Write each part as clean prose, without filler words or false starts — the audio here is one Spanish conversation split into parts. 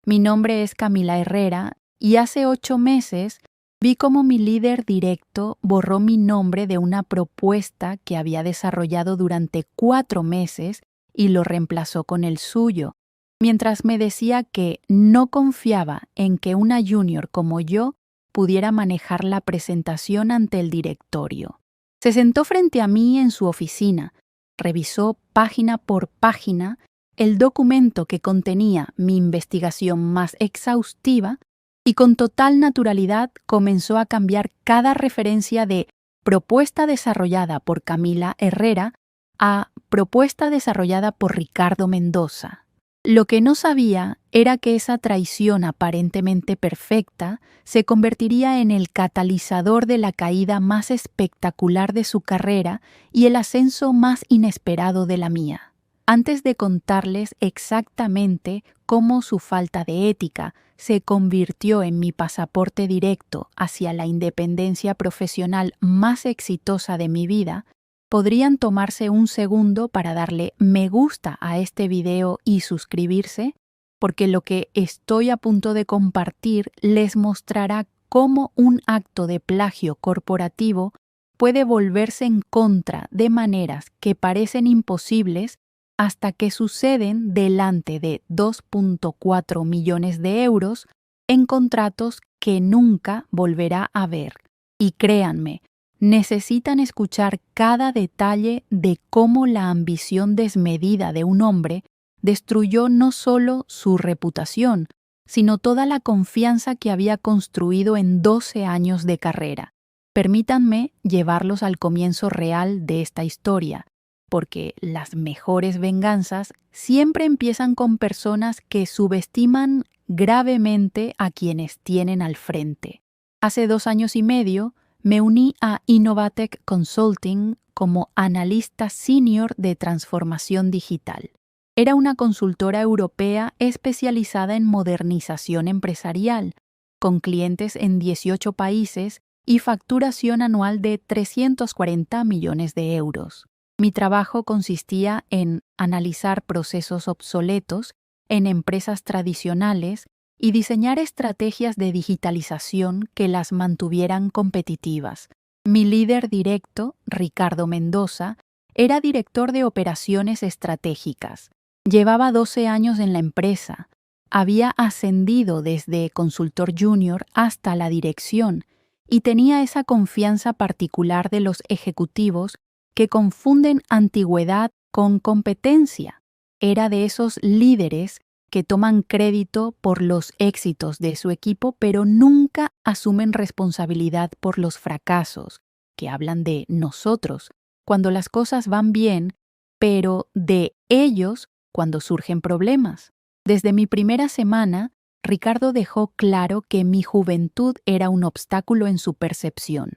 Mi nombre es Camila Herrera y hace 8 meses vi cómo mi líder directo borró mi nombre de una propuesta que había desarrollado durante 4 meses y lo reemplazó con el suyo, mientras me decía que no confiaba en que una junior como yo pudiera manejar la presentación ante el directorio. Se sentó frente a mí en su oficina, revisó página por página el documento que contenía mi investigación más exhaustiva y con total naturalidad comenzó a cambiar cada referencia de propuesta desarrollada por Camila Herrera a propuesta desarrollada por Ricardo Mendoza. Lo que no sabía era que esa traición aparentemente perfecta se convertiría en el catalizador de la caída más espectacular de su carrera y el ascenso más inesperado de la mía. Antes de contarles exactamente cómo su falta de ética se convirtió en mi pasaporte directo hacia la independencia profesional más exitosa de mi vida, ¿podrían tomarse un segundo para darle me gusta a este video y suscribirse? Porque lo que estoy a punto de compartir les mostrará cómo un acto de plagio corporativo puede volverse en contra de maneras que parecen imposibles hasta que suceden delante de 2.4 millones de euros en contratos que nunca volverá a ver. Y créanme, necesitan escuchar cada detalle de cómo la ambición desmedida de un hombre destruyó no solo su reputación, sino toda la confianza que había construido en 12 años de carrera. Permítanme llevarlos al comienzo real de esta historia, porque las mejores venganzas siempre empiezan con personas que subestiman gravemente a quienes tienen al frente. Hace 2 años y medio, me uní a Innovatec Consulting como analista senior de transformación digital. Era una consultora europea especializada en modernización empresarial, con clientes en 18 países y facturación anual de 340 millones de euros. Mi trabajo consistía en analizar procesos obsoletos en empresas tradicionales y diseñar estrategias de digitalización que las mantuvieran competitivas. Mi líder directo, Ricardo Mendoza, era director de operaciones estratégicas. Llevaba 12 años en la empresa. Había ascendido desde consultor junior hasta la dirección y tenía esa confianza particular de los ejecutivos que confunden antigüedad con competencia. Era de esos líderes que toman crédito por los éxitos de su equipo, pero nunca asumen responsabilidad por los fracasos, que hablan de nosotros cuando las cosas van bien, pero de ellos cuando surgen problemas. Desde mi primera semana, Ricardo dejó claro que mi juventud era un obstáculo en su percepción.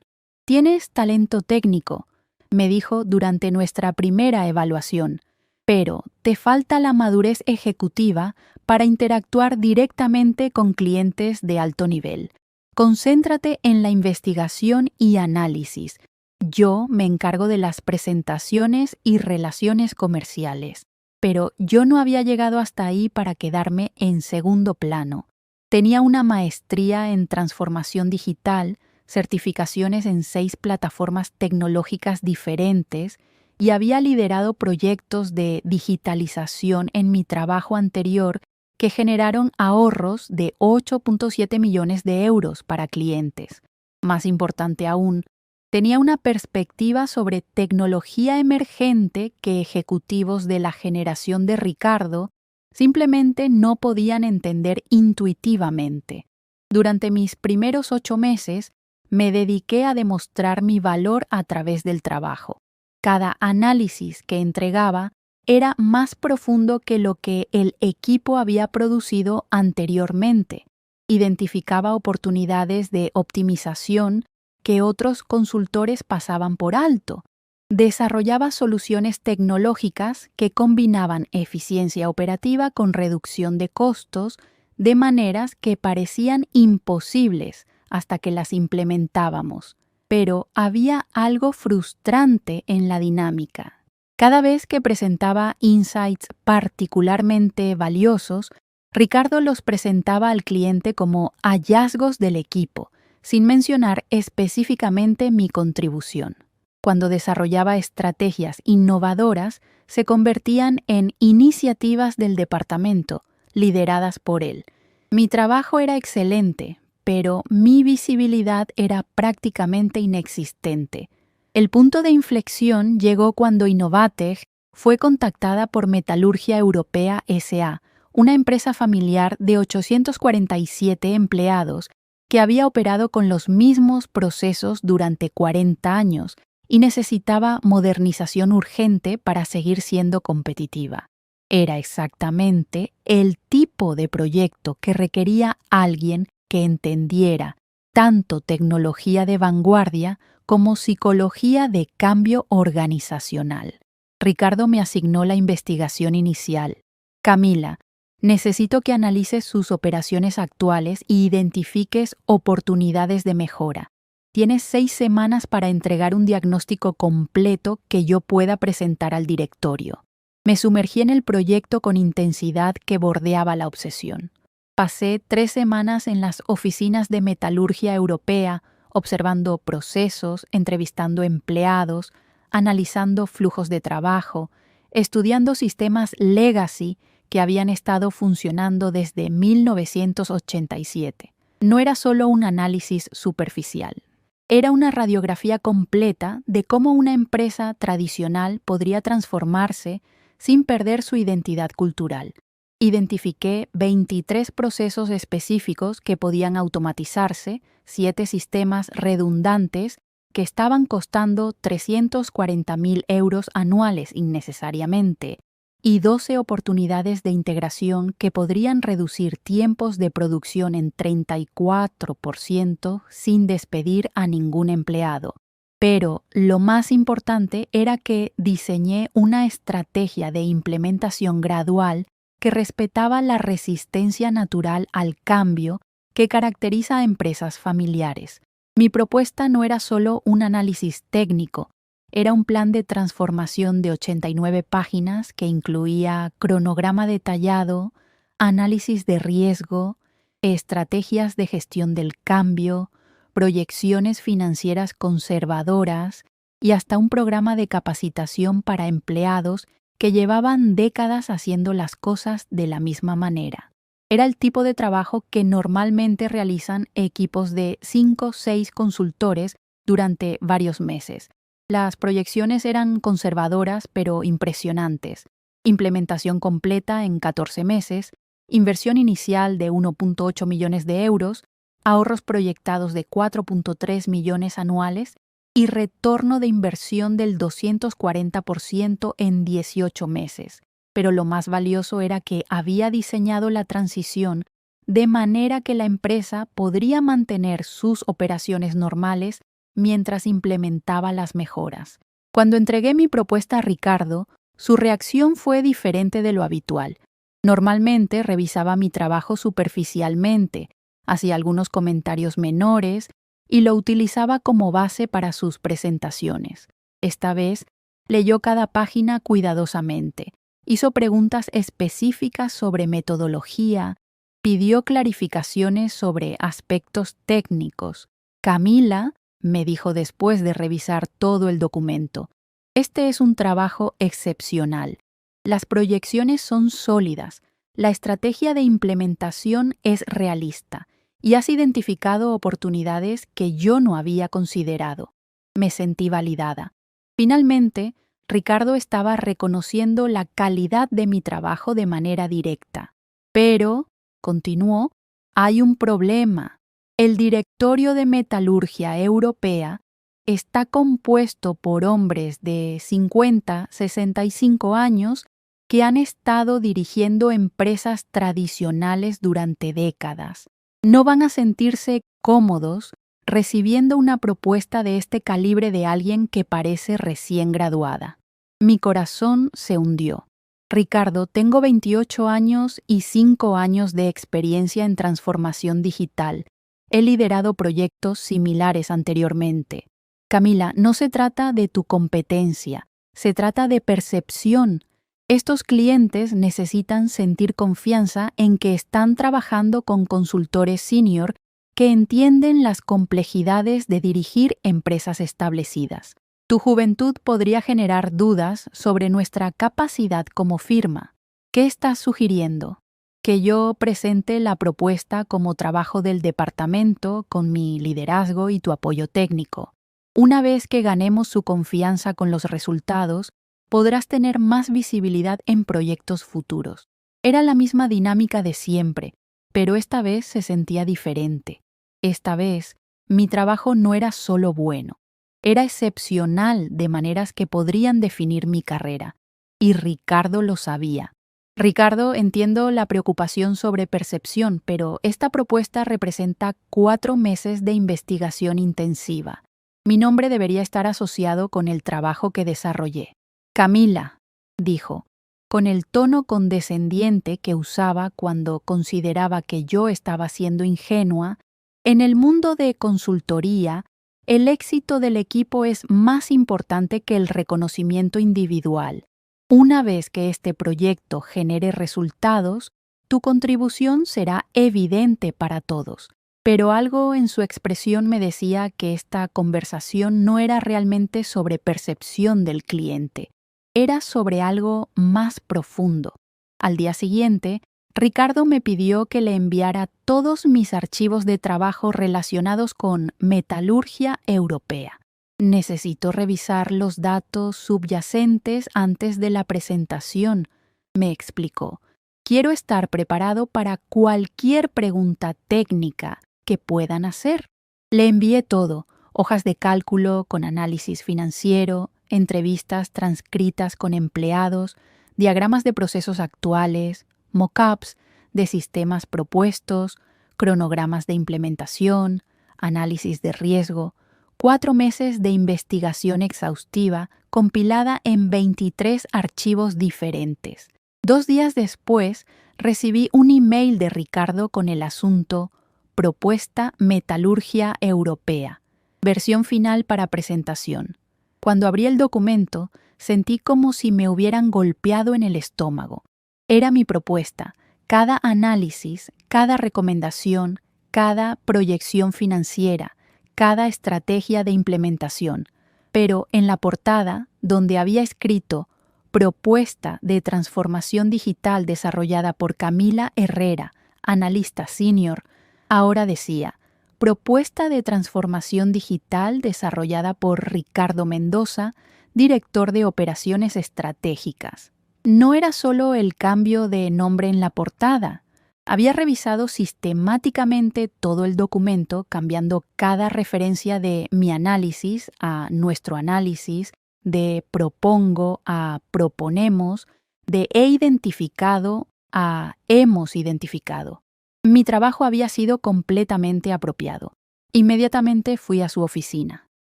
«Tienes talento técnico», me dijo durante nuestra primera evaluación, «pero te falta la madurez ejecutiva para interactuar directamente con clientes de alto nivel. Concéntrate en la investigación y análisis. Yo me encargo de las presentaciones y relaciones comerciales». Pero yo no había llegado hasta ahí para quedarme en segundo plano. Tenía una maestría en transformación digital, certificaciones en 6 plataformas tecnológicas diferentes y había liderado proyectos de digitalización en mi trabajo anterior que generaron ahorros de 8.7 millones de euros para clientes. Más importante aún, tenía una perspectiva sobre tecnología emergente que ejecutivos de la generación de Ricardo simplemente no podían entender intuitivamente. Durante mis primeros 8 meses, me dediqué a demostrar mi valor a través del trabajo. Cada análisis que entregaba era más profundo que lo que el equipo había producido anteriormente. Identificaba oportunidades de optimización que otros consultores pasaban por alto. Desarrollaba soluciones tecnológicas que combinaban eficiencia operativa con reducción de costos de maneras que parecían imposibles hasta que las implementábamos. Pero había algo frustrante en la dinámica. Cada vez que presentaba insights particularmente valiosos, Ricardo los presentaba al cliente como hallazgos del equipo, sin mencionar específicamente mi contribución. Cuando desarrollaba estrategias innovadoras, se convertían en iniciativas del departamento, lideradas por él. Mi trabajo era excelente, pero mi visibilidad era prácticamente inexistente. El punto de inflexión llegó cuando Innovatech fue contactada por Metalurgia Europea S.A., una empresa familiar de 847 empleados que había operado con los mismos procesos durante 40 años y necesitaba modernización urgente para seguir siendo competitiva. Era exactamente el tipo de proyecto que requería alguien que entendiera tanto tecnología de vanguardia como psicología de cambio organizacional. Ricardo me asignó la investigación inicial. Camila, necesito que analices sus operaciones actuales y identifiques oportunidades de mejora. Tienes 6 semanas para entregar un diagnóstico completo que yo pueda presentar al directorio. Me sumergí en el proyecto con intensidad que bordeaba la obsesión. Pasé 3 semanas en las oficinas de Metalurgia Europea, observando procesos, entrevistando empleados, analizando flujos de trabajo, estudiando sistemas legacy que habían estado funcionando desde 1987. No era solo un análisis superficial. Era una radiografía completa de cómo una empresa tradicional podría transformarse sin perder su identidad cultural. Identifiqué 23 procesos específicos que podían automatizarse, 7 sistemas redundantes que estaban costando 340.000 euros anuales innecesariamente, y 12 oportunidades de integración que podrían reducir tiempos de producción en 34% sin despedir a ningún empleado. Pero lo más importante era que diseñé una estrategia de implementación gradual que respetaba la resistencia natural al cambio que caracteriza a empresas familiares. Mi propuesta no era solo un análisis técnico, era un plan de transformación de 89 páginas que incluía cronograma detallado, análisis de riesgo, estrategias de gestión del cambio, proyecciones financieras conservadoras y hasta un programa de capacitación para empleados que llevaban décadas haciendo las cosas de la misma manera. Era el tipo de trabajo que normalmente realizan equipos de 5 o 6 consultores durante varios meses. Las proyecciones eran conservadoras pero impresionantes. Implementación completa en 14 meses, inversión inicial de 1.8 millones de euros, ahorros proyectados de 4.3 millones anuales y retorno de inversión del 240% en 18 meses. Pero lo más valioso era que había diseñado la transición de manera que la empresa podría mantener sus operaciones normales mientras implementaba las mejoras. Cuando entregué mi propuesta a Ricardo, su reacción fue diferente de lo habitual. Normalmente revisaba mi trabajo superficialmente, hacía algunos comentarios menores y lo utilizaba como base para sus presentaciones. Esta vez leyó cada página cuidadosamente, hizo preguntas específicas sobre metodología, pidió clarificaciones sobre aspectos técnicos. Camila, me dijo después de revisar todo el documento, este es un trabajo excepcional. Las proyecciones son sólidas, la estrategia de implementación es realista y has identificado oportunidades que yo no había considerado. Me sentí validada. Finalmente, Ricardo estaba reconociendo la calidad de mi trabajo de manera directa. Pero, continuó, hay un problema. El directorio de Metalurgia Europea está compuesto por hombres de 50, 65 años que han estado dirigiendo empresas tradicionales durante décadas. No van a sentirse cómodos recibiendo una propuesta de este calibre de alguien que parece recién graduada. Mi corazón se hundió. Ricardo, tengo 28 años y 5 años de experiencia en transformación digital. He liderado proyectos similares anteriormente. Camila, no se trata de tu competencia, se trata de percepción. Estos clientes necesitan sentir confianza en que están trabajando con consultores senior que entienden las complejidades de dirigir empresas establecidas. Tu juventud podría generar dudas sobre nuestra capacidad como firma. ¿Qué estás sugiriendo? ¿Que yo presente la propuesta como trabajo del departamento con mi liderazgo y tu apoyo técnico? Una vez que ganemos su confianza con los resultados, podrás tener más visibilidad en proyectos futuros. Era la misma dinámica de siempre, pero esta vez se sentía diferente. Esta vez, mi trabajo no era solo bueno, era excepcional de maneras que podrían definir mi carrera. Y Ricardo lo sabía. Ricardo, entiendo la preocupación sobre percepción, pero esta propuesta representa 4 meses de investigación intensiva. Mi nombre debería estar asociado con el trabajo que desarrollé. Camila, dijo, con el tono condescendiente que usaba cuando consideraba que yo estaba siendo ingenua, en el mundo de consultoría, el éxito del equipo es más importante que el reconocimiento individual. Una vez que este proyecto genere resultados, tu contribución será evidente para todos. Pero algo en su expresión me decía que esta conversación no era realmente sobre percepción del cliente. Era sobre algo más profundo. Al día siguiente, Ricardo me pidió que le enviara todos mis archivos de trabajo relacionados con metalurgia europea. Necesito revisar los datos subyacentes antes de la presentación, me explicó. Quiero estar preparado para cualquier pregunta técnica que puedan hacer. Le envié todo, hojas de cálculo con análisis financiero, entrevistas transcritas con empleados, diagramas de procesos actuales, mock-ups de sistemas propuestos, cronogramas de implementación, análisis de riesgo, 4 meses de investigación exhaustiva compilada en 23 archivos diferentes. 2 días después, recibí un email de Ricardo con el asunto Propuesta Metalurgia Europea, versión final para presentación. Cuando abrí el documento, sentí como si me hubieran golpeado en el estómago. Era mi propuesta, cada análisis, cada recomendación, cada proyección financiera, cada estrategia de implementación. Pero en la portada, donde había escrito Propuesta de transformación digital desarrollada por Camila Herrera, analista senior, ahora decía Propuesta de transformación digital desarrollada por Ricardo Mendoza, director de operaciones estratégicas. No era solo el cambio de nombre en la portada. Había revisado sistemáticamente todo el documento, cambiando cada referencia de mi análisis a nuestro análisis, de propongo a proponemos, de he identificado a hemos identificado. Mi trabajo había sido completamente apropiado. Inmediatamente fui a su oficina.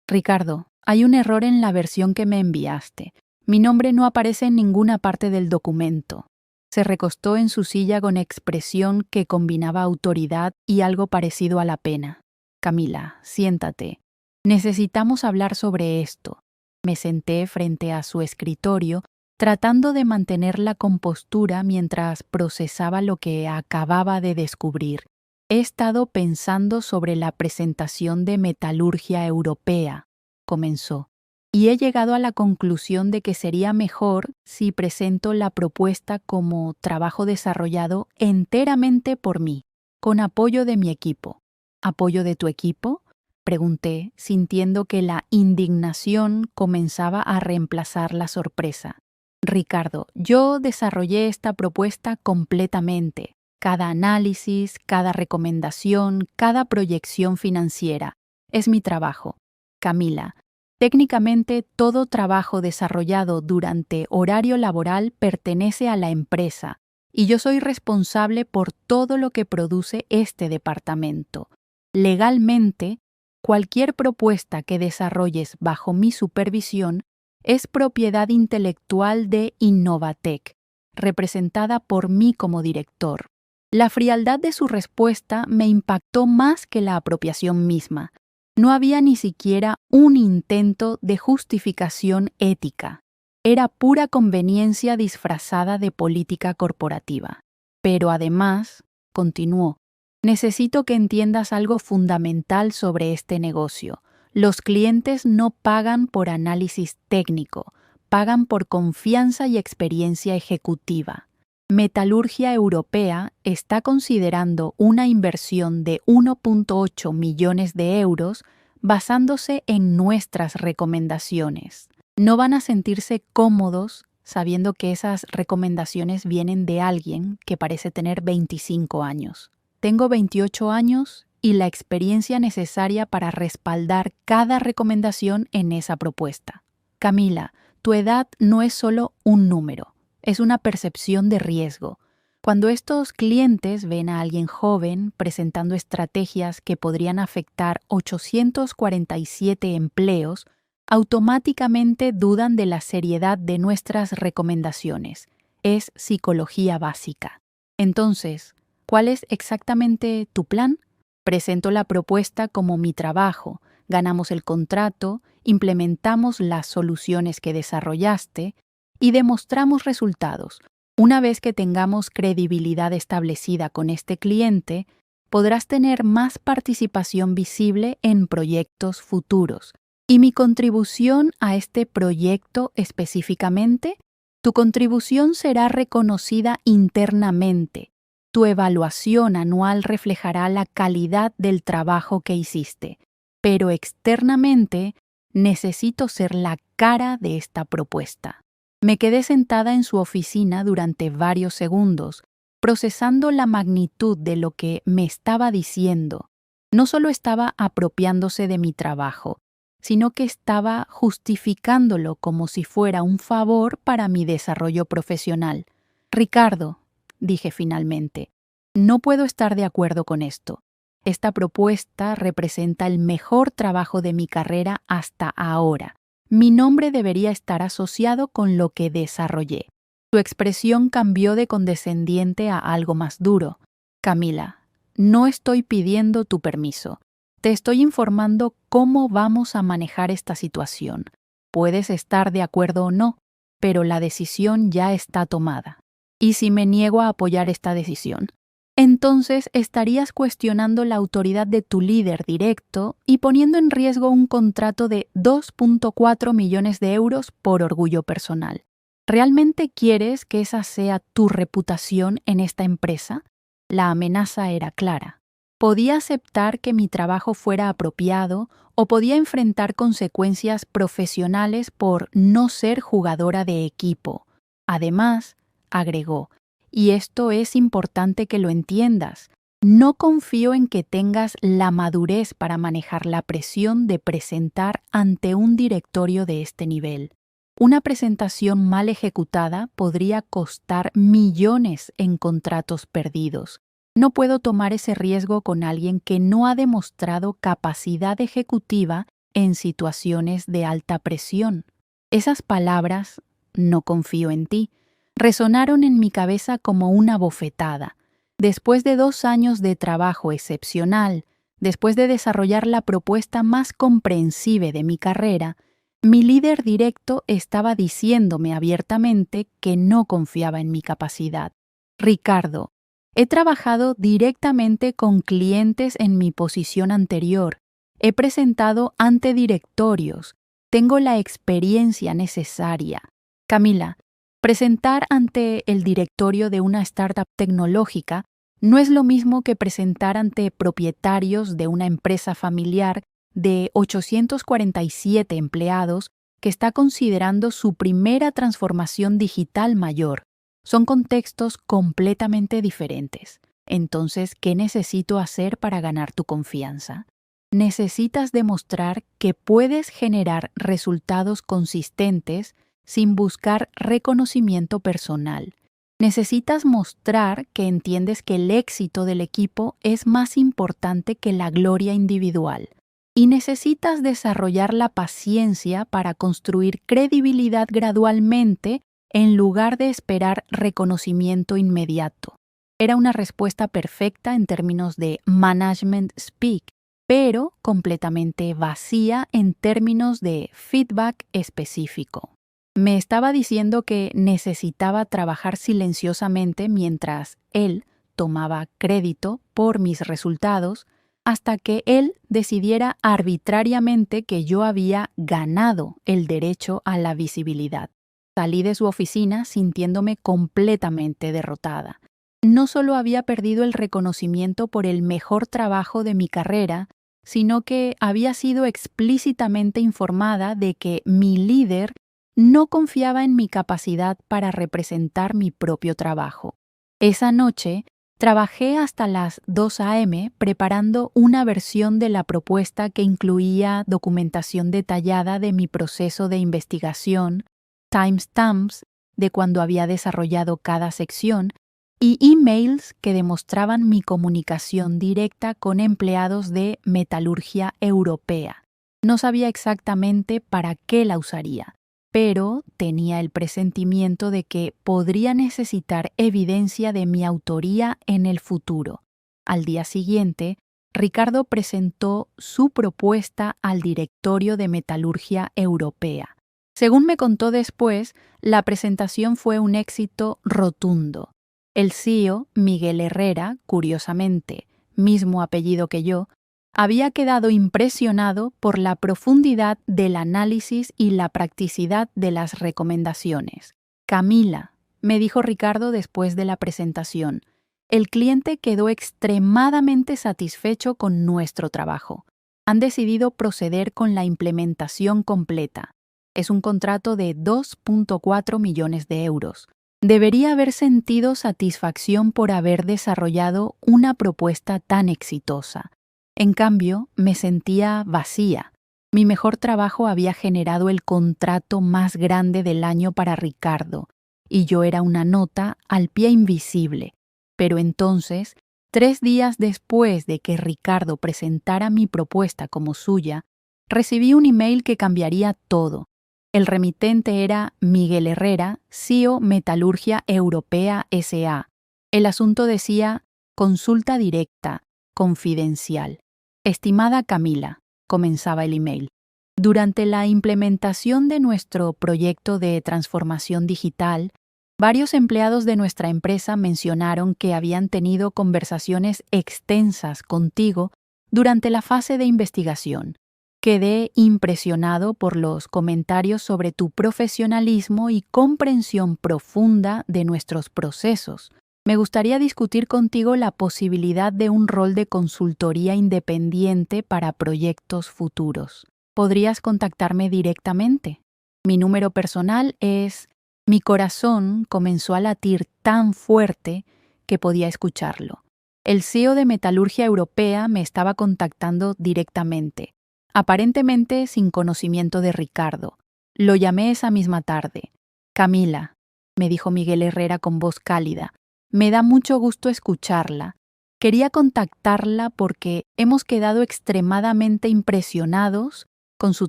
Ricardo, hay un error en la versión que me enviaste. Mi nombre no aparece en ninguna parte del documento. Se recostó en su silla con expresión que combinaba autoridad y algo parecido a la pena. Camila, siéntate. Necesitamos hablar sobre esto. Me senté frente a su escritorio, tratando de mantener la compostura mientras procesaba lo que acababa de descubrir. He estado pensando sobre la presentación de Metalurgia Europea, comenzó, y he llegado a la conclusión de que sería mejor si presento la propuesta como trabajo desarrollado enteramente por mí, con apoyo de mi equipo. ¿Apoyo de tu equipo?, pregunté, sintiendo que la indignación comenzaba a reemplazar la sorpresa. Ricardo, yo desarrollé esta propuesta completamente. Cada análisis, cada recomendación, cada proyección financiera. Es mi trabajo. Camila, técnicamente todo trabajo desarrollado durante horario laboral pertenece a la empresa y yo soy responsable por todo lo que produce este departamento. Legalmente, cualquier propuesta que desarrolles bajo mi supervisión es propiedad intelectual de Innovatec, representada por mí como director. La frialdad de su respuesta me impactó más que la apropiación misma. No había ni siquiera un intento de justificación ética. Era pura conveniencia disfrazada de política corporativa. Pero además, continuó, necesito que entiendas algo fundamental sobre este negocio. Los clientes no pagan por análisis técnico, pagan por confianza y experiencia ejecutiva. Metalurgia Europea está considerando una inversión de 1.8 millones de euros basándose en nuestras recomendaciones. No van a sentirse cómodos sabiendo que esas recomendaciones vienen de alguien que parece tener 25 años. Tengo 28 años y la experiencia necesaria para respaldar cada recomendación en esa propuesta. Camila, tu edad no es solo un número, es una percepción de riesgo. Cuando estos clientes ven a alguien joven presentando estrategias que podrían afectar 847 empleos, automáticamente dudan de la seriedad de nuestras recomendaciones. Es psicología básica. Entonces, ¿cuál es exactamente tu plan? Presento la propuesta como mi trabajo, ganamos el contrato, implementamos las soluciones que desarrollaste y demostramos resultados. Una vez que tengamos credibilidad establecida con este cliente, podrás tener más participación visible en proyectos futuros. ¿Y mi contribución a este proyecto específicamente? Tu contribución será reconocida internamente. Tu evaluación anual reflejará la calidad del trabajo que hiciste, pero externamente necesito ser la cara de esta propuesta. Me quedé sentada en su oficina durante varios segundos, procesando la magnitud de lo que me estaba diciendo. No solo estaba apropiándose de mi trabajo, sino que estaba justificándolo como si fuera un favor para mi desarrollo profesional. Ricardo, dije finalmente, no puedo estar de acuerdo con esto. Esta propuesta representa el mejor trabajo de mi carrera hasta ahora. Mi nombre debería estar asociado con lo que desarrollé. Su expresión cambió de condescendiente a algo más duro. Camila, no estoy pidiendo tu permiso. Te estoy informando cómo vamos a manejar esta situación. Puedes estar de acuerdo o no, pero la decisión ya está tomada. ¿Y si me niego a apoyar esta decisión? Entonces estarías cuestionando la autoridad de tu líder directo y poniendo en riesgo un contrato de 2.4 millones de euros por orgullo personal. ¿Realmente quieres que esa sea tu reputación en esta empresa? La amenaza era clara. Podía aceptar que mi trabajo fuera apropiado o podía enfrentar consecuencias profesionales por no ser jugadora de equipo. Además, agregó, y esto es importante que lo entiendas, no confío en que tengas la madurez para manejar la presión de presentar ante un directorio de este nivel. Una presentación mal ejecutada podría costar millones en contratos perdidos. No puedo tomar ese riesgo con alguien que no ha demostrado capacidad ejecutiva en situaciones de alta presión. Esas palabras, no confío en ti, resonaron en mi cabeza como una bofetada. Después de 2 años de trabajo excepcional, después de desarrollar la propuesta más comprensible de mi carrera, mi líder directo estaba diciéndome abiertamente que no confiaba en mi capacidad. Ricardo, he trabajado directamente con clientes en mi posición anterior. He presentado ante directorios. Tengo la experiencia necesaria. Camila, presentar ante el directorio de una startup tecnológica no es lo mismo que presentar ante propietarios de una empresa familiar de 847 empleados que está considerando su primera transformación digital mayor. Son contextos completamente diferentes. Entonces, ¿qué necesito hacer para ganar tu confianza? Necesitas demostrar que puedes generar resultados consistentes sin buscar reconocimiento personal. Necesitas mostrar que entiendes que el éxito del equipo es más importante que la gloria individual. Y necesitas desarrollar la paciencia para construir credibilidad gradualmente en lugar de esperar reconocimiento inmediato. Era una respuesta perfecta en términos de management speak, pero completamente vacía en términos de feedback específico. Me estaba diciendo que necesitaba trabajar silenciosamente mientras él tomaba crédito por mis resultados hasta que él decidiera arbitrariamente que yo había ganado el derecho a la visibilidad. Salí de su oficina sintiéndome completamente derrotada. No solo había perdido el reconocimiento por el mejor trabajo de mi carrera, sino que había sido explícitamente informada de que mi líder no confiaba en mi capacidad para representar mi propio trabajo. Esa noche, trabajé hasta las 2 a.m. preparando una versión de la propuesta que incluía documentación detallada de mi proceso de investigación, timestamps de cuando había desarrollado cada sección y emails que demostraban mi comunicación directa con empleados de Metalurgia Europea. No sabía exactamente para qué la usaría, pero tenía el presentimiento de que podría necesitar evidencia de mi autoría en el futuro. Al día siguiente, Ricardo presentó su propuesta al directorio de Metalurgia Europea. Según me contó después, la presentación fue un éxito rotundo. El CEO, Miguel Herrera, curiosamente, mismo apellido que yo, había quedado impresionado por la profundidad del análisis y la practicidad de las recomendaciones. Camila, me dijo Ricardo después de la presentación, el cliente quedó extremadamente satisfecho con nuestro trabajo. Han decidido proceder con la implementación completa. Es un contrato de 2.4 millones de euros. Debería haber sentido satisfacción por haber desarrollado una propuesta tan exitosa. En cambio, me sentía vacía. Mi mejor trabajo había generado el contrato más grande del año para Ricardo, y yo era una nota al pie invisible. Pero entonces, 3 días después de que Ricardo presentara mi propuesta como suya, recibí un email que cambiaría todo. El remitente era Miguel Herrera, CEO Metalurgia Europea S.A. El asunto decía consulta directa, confidencial. Estimada Camila, comenzaba el email. Durante la implementación de nuestro proyecto de transformación digital, varios empleados de nuestra empresa mencionaron que habían tenido conversaciones extensas contigo durante la fase de investigación. Quedé impresionado por los comentarios sobre tu profesionalismo y comprensión profunda de nuestros procesos. Me gustaría discutir contigo la posibilidad de un rol de consultoría independiente para proyectos futuros. ¿Podrías contactarme directamente? Mi número personal es... Mi corazón comenzó a latir tan fuerte que podía escucharlo. El CEO de Metalurgia Europea me estaba contactando directamente, aparentemente sin conocimiento de Ricardo. Lo llamé esa misma tarde. Camila, me dijo Miguel Herrera con voz cálida, me da mucho gusto escucharla. Quería contactarla porque hemos quedado extremadamente impresionados con su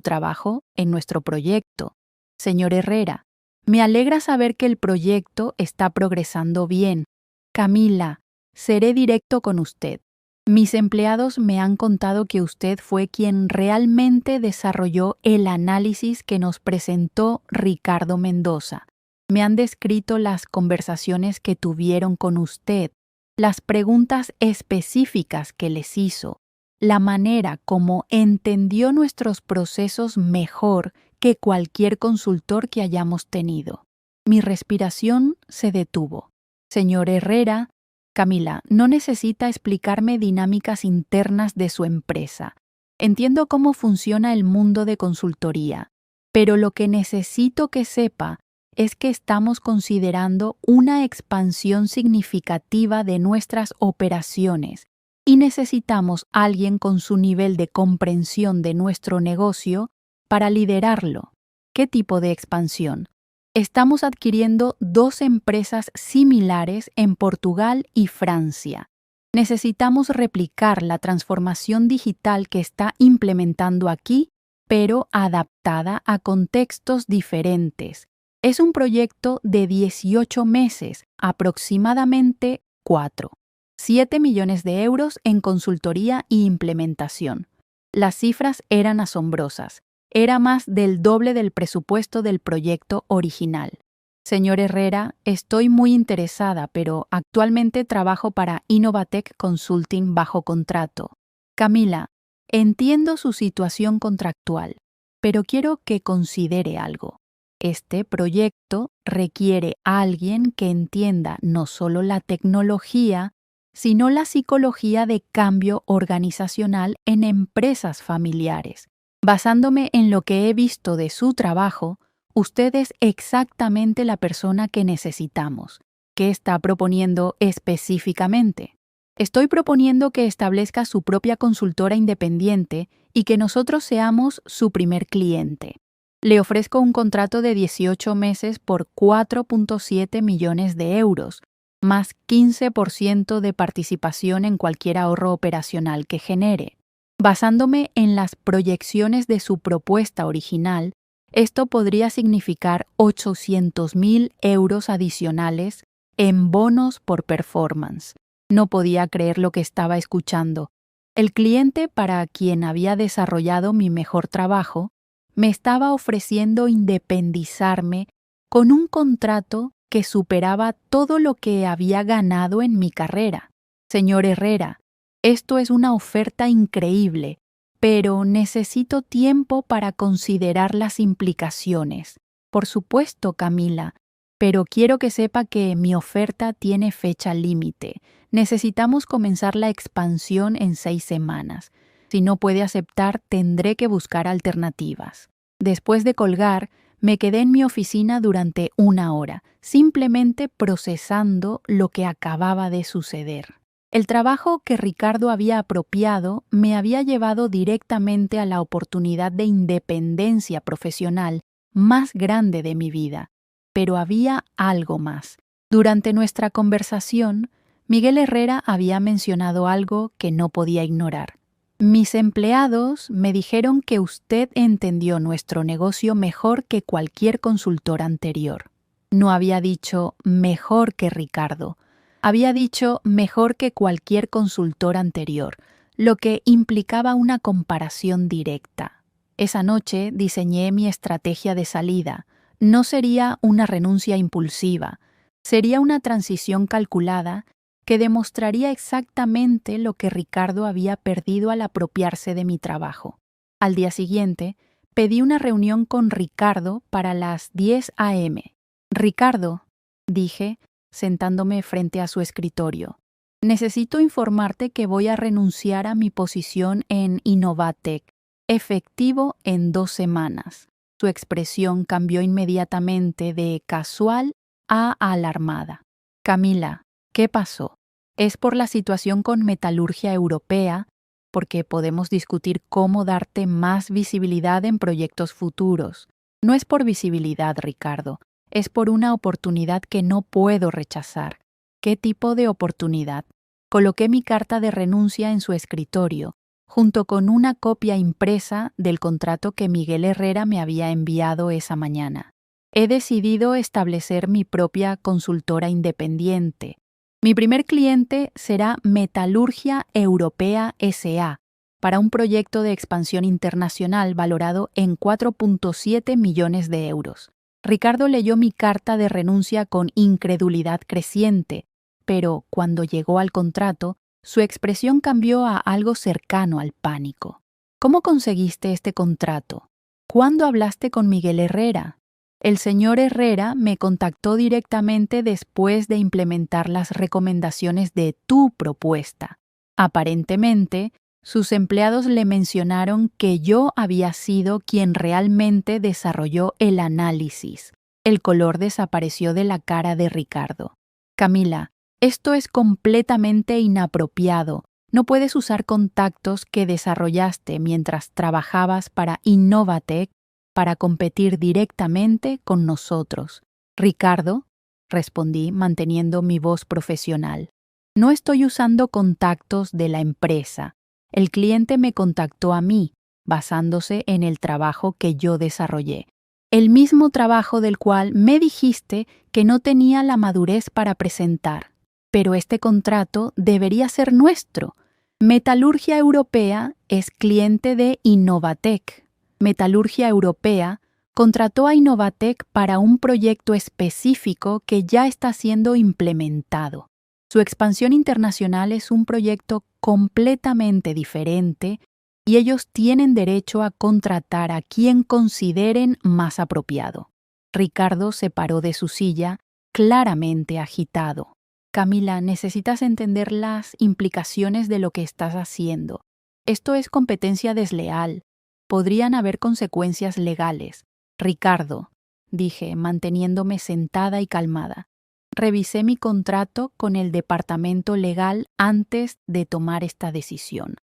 trabajo en nuestro proyecto. Señor Herrera, me alegra saber que el proyecto está progresando bien. Camila, seré directo con usted. Mis empleados me han contado que usted fue quien realmente desarrolló el análisis que nos presentó Ricardo Mendoza. Me han descrito las conversaciones que tuvieron con usted, las preguntas específicas que les hizo, la manera como entendió nuestros procesos mejor que cualquier consultor que hayamos tenido. Mi respiración se detuvo. Señor Herrera, Camila, no necesita explicarme dinámicas internas de su empresa. Entiendo cómo funciona el mundo de consultoría, pero lo que necesito que sepa es que estamos considerando una expansión significativa de nuestras operaciones y necesitamos alguien con su nivel de comprensión de nuestro negocio para liderarlo. ¿Qué tipo de expansión? Estamos adquiriendo 2 empresas similares en Portugal y Francia. Necesitamos replicar la transformación digital que está implementando aquí, pero adaptada a contextos diferentes. Es un proyecto de 18 meses, aproximadamente 4. 7 millones de euros en consultoría y implementación. Las cifras eran asombrosas. Era más del doble del presupuesto del proyecto original. Señor Herrera, estoy muy interesada, pero actualmente trabajo para Innovatec Consulting bajo contrato. Camila, entiendo su situación contractual, pero quiero que considere algo. Este proyecto requiere a alguien que entienda no solo la tecnología, sino la psicología de cambio organizacional en empresas familiares. Basándome en lo que he visto de su trabajo, usted es exactamente la persona que necesitamos. ¿Qué está proponiendo específicamente? Estoy proponiendo que establezca su propia consultora independiente y que nosotros seamos su primer cliente. Le ofrezco un contrato de 18 meses por 4.7 millones de euros, más 15% de participación en cualquier ahorro operacional que genere. Basándome en las proyecciones de su propuesta original, esto podría significar 800.000 euros adicionales en bonos por performance. No podía creer lo que estaba escuchando. El cliente para quien había desarrollado mi mejor trabajo me estaba ofreciendo independizarme con un contrato que superaba todo lo que había ganado en mi carrera. Señor Herrera, esto es una oferta increíble, pero necesito tiempo para considerar las implicaciones. Por supuesto, Camila, pero quiero que sepa que mi oferta tiene fecha límite. Necesitamos comenzar la expansión en 6 semanas. Si no puede aceptar, tendré que buscar alternativas. Después de colgar, me quedé en mi oficina durante 1 hora, simplemente procesando lo que acababa de suceder. El trabajo que Ricardo había apropiado me había llevado directamente a la oportunidad de independencia profesional más grande de mi vida. Pero había algo más. Durante nuestra conversación, Miguel Herrera había mencionado algo que no podía ignorar. Mis empleados me dijeron que usted entendió nuestro negocio mejor que cualquier consultor anterior. No había dicho mejor que Ricardo, había dicho mejor que cualquier consultor anterior, lo que implicaba una comparación directa. Esa noche diseñé mi estrategia de salida. No sería una renuncia impulsiva, sería una transición calculada que demostraría exactamente lo que Ricardo había perdido al apropiarse de mi trabajo. Al día siguiente, pedí una reunión con Ricardo para las 10 a.m. Ricardo, dije, sentándome frente a su escritorio, necesito informarte que voy a renunciar a mi posición en Innovatec, efectivo en 2 semanas. Su expresión cambió inmediatamente de casual a alarmada. Camila, ¿qué pasó? ¿Es por la situación con Metalurgia Europea? Porque podemos discutir cómo darte más visibilidad en proyectos futuros. No es por visibilidad, Ricardo. Es por una oportunidad que no puedo rechazar. ¿Qué tipo de oportunidad? Coloqué mi carta de renuncia en su escritorio, junto con una copia impresa del contrato que Miguel Herrera me había enviado esa mañana. He decidido establecer mi propia consultora independiente. Mi primer cliente será Metalurgia Europea S.A., para un proyecto de expansión internacional valorado en 4.7 millones de euros. Ricardo leyó mi carta de renuncia con incredulidad creciente, pero cuando llegó al contrato, su expresión cambió a algo cercano al pánico. ¿Cómo conseguiste este contrato? ¿Cuándo hablaste con Miguel Herrera? El señor Herrera me contactó directamente después de implementar las recomendaciones de tu propuesta. Aparentemente, sus empleados le mencionaron que yo había sido quien realmente desarrolló el análisis. El color desapareció de la cara de Ricardo. Camila, esto es completamente inapropiado. No puedes usar contactos que desarrollaste mientras trabajabas para Innovatec para competir directamente con nosotros. Ricardo, respondí manteniendo mi voz profesional. No estoy usando contactos de la empresa. El cliente me contactó a mí, basándose en el trabajo que yo desarrollé. El mismo trabajo del cual me dijiste que no tenía la madurez para presentar. Pero este contrato debería ser nuestro. Metalurgia Europea es cliente de Innovatec. Metalurgia Europea contrató a Innovatec para un proyecto específico que ya está siendo implementado. Su expansión internacional es un proyecto completamente diferente y ellos tienen derecho a contratar a quien consideren más apropiado. Ricardo se paró de su silla, claramente agitado. Camila, necesitas entender las implicaciones de lo que estás haciendo. Esto es competencia desleal. Podrían haber consecuencias legales. Ricardo, dije, manteniéndome sentada y calmada. Revisé mi contrato con el departamento legal antes de tomar esta decisión.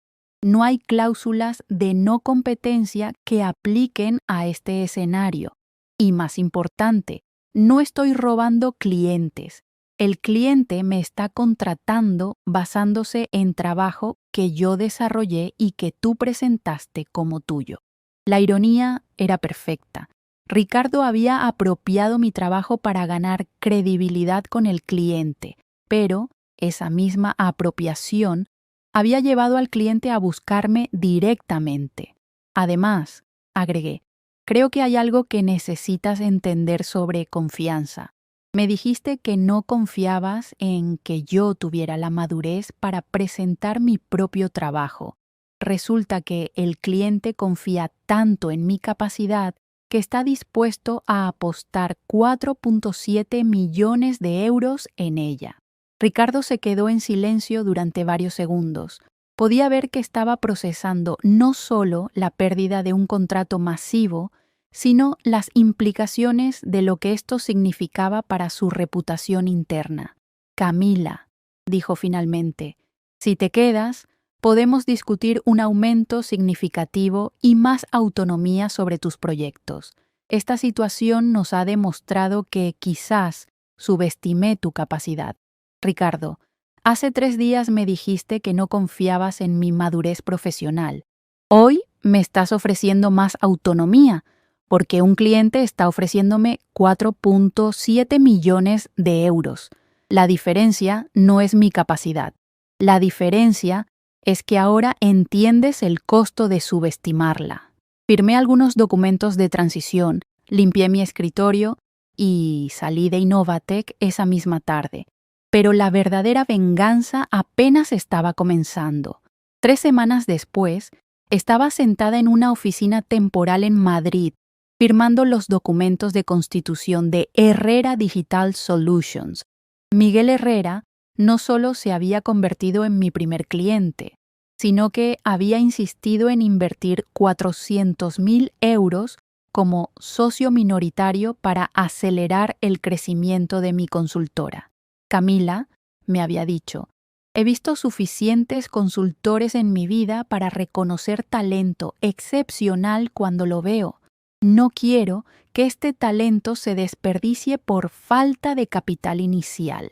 No hay cláusulas de no competencia que apliquen a este escenario. Y más importante, no estoy robando clientes. El cliente me está contratando basándose en trabajo que yo desarrollé y que tú presentaste como tuyo. La ironía era perfecta. Ricardo había apropiado mi trabajo para ganar credibilidad con el cliente, pero esa misma apropiación había llevado al cliente a buscarme directamente. Además, agregué, creo que hay algo que necesitas entender sobre confianza. Me dijiste que no confiabas en que yo tuviera la madurez para presentar mi propio trabajo. Resulta que el cliente confía tanto en mi capacidad que está dispuesto a apostar 4.7 millones de euros en ella. Ricardo se quedó en silencio durante varios segundos. Podía ver que estaba procesando no solo la pérdida de un contrato masivo, sino las implicaciones de lo que esto significaba para su reputación interna. Camila, dijo finalmente, si te quedas, podemos discutir un aumento significativo y más autonomía sobre tus proyectos. Esta situación nos ha demostrado que quizás subestimé tu capacidad. Ricardo, hace 3 días me dijiste que no confiabas en mi madurez profesional. Hoy me estás ofreciendo más autonomía, porque un cliente está ofreciéndome 4.7 millones de euros. La diferencia no es mi capacidad. La diferencia es que ahora entiendes el costo de subestimarla. Firmé algunos documentos de transición, limpié mi escritorio y salí de Innovatec esa misma tarde. Pero la verdadera venganza apenas estaba comenzando. 3 semanas después, estaba sentada en una oficina temporal en Madrid, firmando los documentos de constitución de Herrera Digital Solutions. Miguel Herrera no solo se había convertido en mi primer cliente, sino que había insistido en invertir 400.000 euros como socio minoritario para acelerar el crecimiento de mi consultora. Camila, me había dicho, he visto suficientes consultores en mi vida para reconocer talento excepcional cuando lo veo. No quiero que este talento se desperdicie por falta de capital inicial.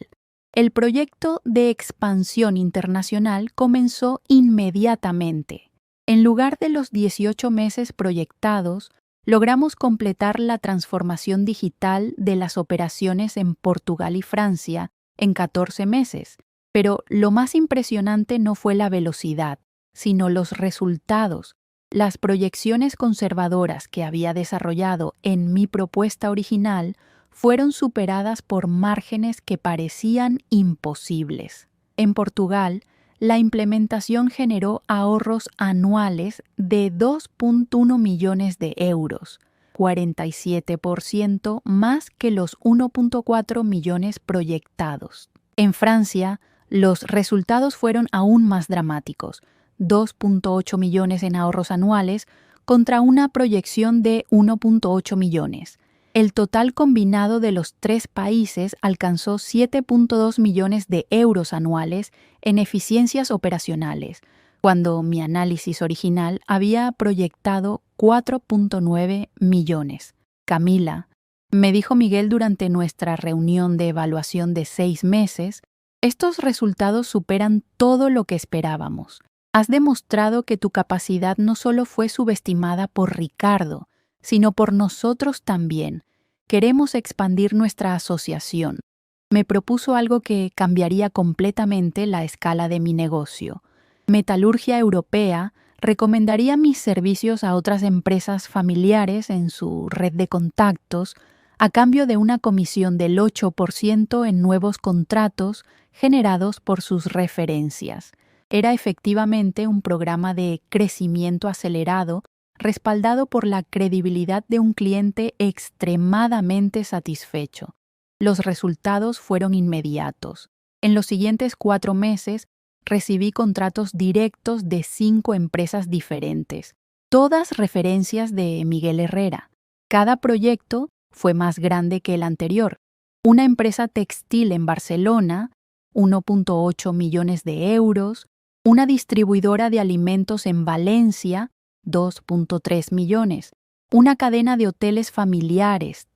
El proyecto de expansión internacional comenzó inmediatamente. En lugar de los 18 meses proyectados, logramos completar la transformación digital de las operaciones en Portugal y Francia en 14 meses. Pero lo más impresionante no fue la velocidad, sino los resultados. Las proyecciones conservadoras que había desarrollado en mi propuesta original fueron superadas por márgenes que parecían imposibles. En Portugal, la implementación generó ahorros anuales de 2.1 millones de euros, 47% más que los 1.4 millones proyectados. En Francia, los resultados fueron aún más dramáticos, 2.8 millones en ahorros anuales contra una proyección de 1.8 millones. El total combinado de los 3 países alcanzó 7.2 millones de euros anuales en eficiencias operacionales, cuando mi análisis original había proyectado 4.9 millones. Camila, me dijo Miguel durante nuestra reunión de evaluación de 6 meses, estos resultados superan todo lo que esperábamos. Has demostrado que tu capacidad no solo fue subestimada por Ricardo, sino por nosotros también. Queremos expandir nuestra asociación. Me propuso algo que cambiaría completamente la escala de mi negocio. Metalurgia Europea recomendaría mis servicios a otras empresas familiares en su red de contactos a cambio de una comisión del 8% en nuevos contratos generados por sus referencias. Era efectivamente un programa de crecimiento acelerado respaldado por la credibilidad de un cliente extremadamente satisfecho. Los resultados fueron inmediatos. En los siguientes 4 meses, recibí contratos directos de 5 empresas diferentes, todas referencias de Miguel Herrera. Cada proyecto fue más grande que el anterior. Una empresa textil en Barcelona, 1.8 millones de euros, una distribuidora de alimentos en Valencia, 2.3 millones, una cadena de hoteles familiares,